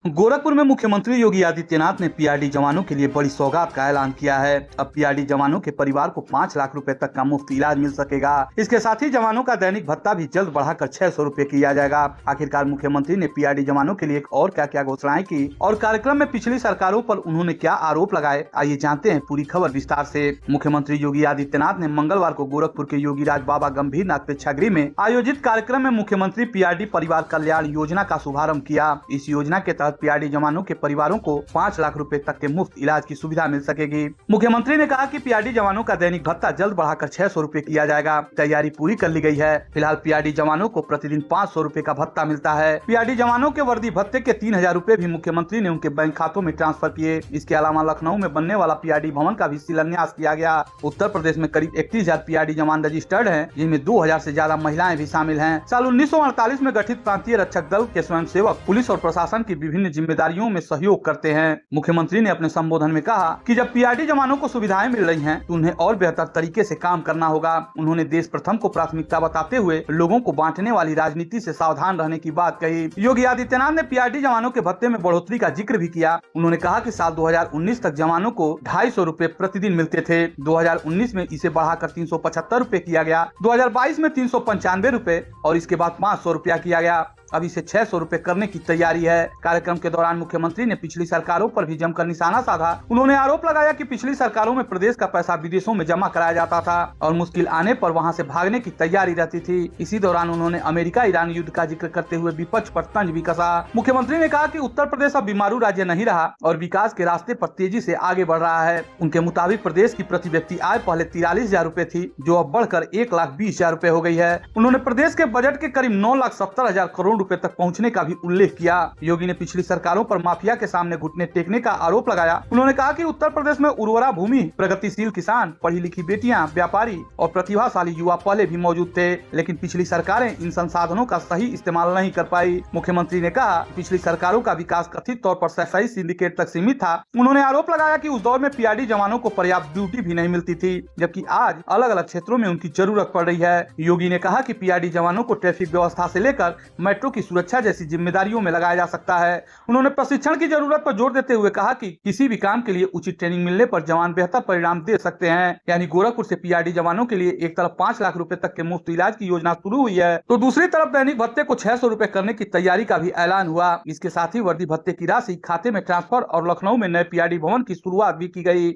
गोरखपुर में मुख्यमंत्री योगी आदित्यनाथ ने पीआरडी जवानों के लिए बड़ी सौगात का ऐलान किया है। अब पीआरडी जवानों के परिवार को 5 लाख रुपए तक का मुफ्त इलाज मिल सकेगा। इसके साथ ही जवानों का दैनिक भत्ता भी जल्द बढ़ाकर 600 रुपए किया जाएगा। आखिरकार मुख्यमंत्री ने पीआरडी जवानों के लिए और क्या क्या घोषणाएं की और कार्यक्रम में पिछली सरकारों पर उन्होंने क्या आरोप लगाए, आइए जानते हैं पूरी खबर विस्तार से। मुख्यमंत्री योगी आदित्यनाथ ने मंगलवार को गोरखपुर के योगीराज बाबा गंभीरनाथ प्रेक्षागृह में आयोजित कार्यक्रम में मुख्यमंत्री पीआरडी परिवार कल्याण योजना का शुभारंभ किया। इस योजना के तहत पीआरडी जवानों के परिवारों को 5 लाख रुपए तक के मुफ्त इलाज की सुविधा मिल सकेगी। मुख्यमंत्री ने कहा कि पीआरडी जवानों का दैनिक भत्ता जल्द बढ़ाकर 600 रुपए किया जाएगा। तैयारी पूरी कर ली गई है। फिलहाल पीआरडी जवानों को प्रतिदिन 500 रुपए का भत्ता मिलता है। पीआरडी जवानों के वर्दी भत्ते के 3000 रुपए भी मुख्यमंत्री ने उनके बैंक खातों में ट्रांसफर किए। इसके अलावा लखनऊ में बनने वाला पीआरडी भवन का भी शिलान्यास किया गया। उत्तर प्रदेश में करीब 31,000 पीआरडी जवान रजिस्टर्ड हैं, जिनमें 2000 से ज्यादा महिलाएं भी शामिल हैं। साल 1948 में गठित प्रांतीय रक्षक दल के स्वयंसेवक पुलिस और प्रशासन की विभिन्न जिम्मेदारियों में सहयोग करते हैं। मुख्यमंत्री ने अपने संबोधन में कहा कि जब पीआरडी जवानों को सुविधाएं मिल रही हैं, तो उन्हें और बेहतर तरीके से काम करना होगा। उन्होंने देश प्रथम को प्राथमिकता बताते हुए लोगों को बांटने वाली राजनीति से सावधान रहने की बात कही। योगी आदित्यनाथ ने पीआरडी जवानों के भत्ते में बढ़ोतरी का जिक्र भी किया। उन्होंने कहा कि साल 2019 तक जवानों को 250 रुपए प्रतिदिन मिलते थे। 2019 में इसे बढ़ाकर 375 रुपए किया गया। 2022 में 395 रुपए और इसके बाद 500 रुपया किया गया। अब इसे 600 रुपए करने की तैयारी है। कार्यक्रम के दौरान मुख्यमंत्री ने पिछली सरकारों पर भी जमकर निशाना साधा। उन्होंने आरोप लगाया कि पिछली सरकारों में प्रदेश का पैसा विदेशों में जमा कराया जाता था और मुश्किल आने पर वहां से भागने की तैयारी रहती थी। इसी दौरान उन्होंने अमेरिका ईरान युद्ध का जिक्र करते हुए विपक्ष पर तंज भी कसा। मुख्यमंत्री ने कहा कि उत्तर प्रदेश अब बीमारू राज्य नहीं रहा और विकास के रास्ते पर तेजी से आगे बढ़ रहा है। उनके मुताबिक प्रदेश की प्रति व्यक्ति आय पहले 43,000 रुपए थी, जो अब बढ़कर 1,20,000 रुपए हो गई है। उन्होंने प्रदेश के बजट के करीब 9,70,000 करोड़ रुपए तक पहुंचने का भी उल्लेख किया। योगी ने पिछली सरकारों पर माफिया के सामने घुटने टेकने का आरोप लगाया। उन्होंने कहा कि उत्तर प्रदेश में उर्वरा भूमि, प्रगतिशील किसान, पढ़ी लिखी बेटियां, व्यापारी और प्रतिभाशाली युवा पहले भी मौजूद थे, लेकिन पिछली सरकारें इन संसाधनों का सही इस्तेमाल नहीं कर पाई। मुख्यमंत्री ने कहा पिछली सरकारों का विकास कथित तौर पर सफाई सिंडिकेट तक सीमित था। उन्होंने आरोप लगाया कि उस दौर में पीआरडी जवानों को पर्याप्त ड्यूटी भी नहीं मिलती थी, जबकि आज अलग अलग क्षेत्रों में उनकी जरूरत पड़ रही है। योगी ने कहा कि पीआरडी जवानों को ट्रैफिक व्यवस्था से लेकर मेट्रो की सुरक्षा जैसी जिम्मेदारियों में लगाया जा सकता है। उन्होंने प्रशिक्षण की जरूरत पर जोर देते हुए कहा कि किसी भी काम के लिए उचित ट्रेनिंग मिलने पर जवान बेहतर परिणाम दे सकते हैं। यानी गोरखपुर से पीआरडी जवानों के लिए एक तरफ 5 लाख रुपए तक के मुफ्त इलाज की योजना शुरू हुई है, तो दूसरी तरफ दैनिक भत्ते को 600 रुपए करने की तैयारी का भी ऐलान हुआ। इसके साथ ही वर्दी भत्ते की राशि खाते में ट्रांसफर और लखनऊ में नए पीआरडी भवन की शुरुआत भी की गई।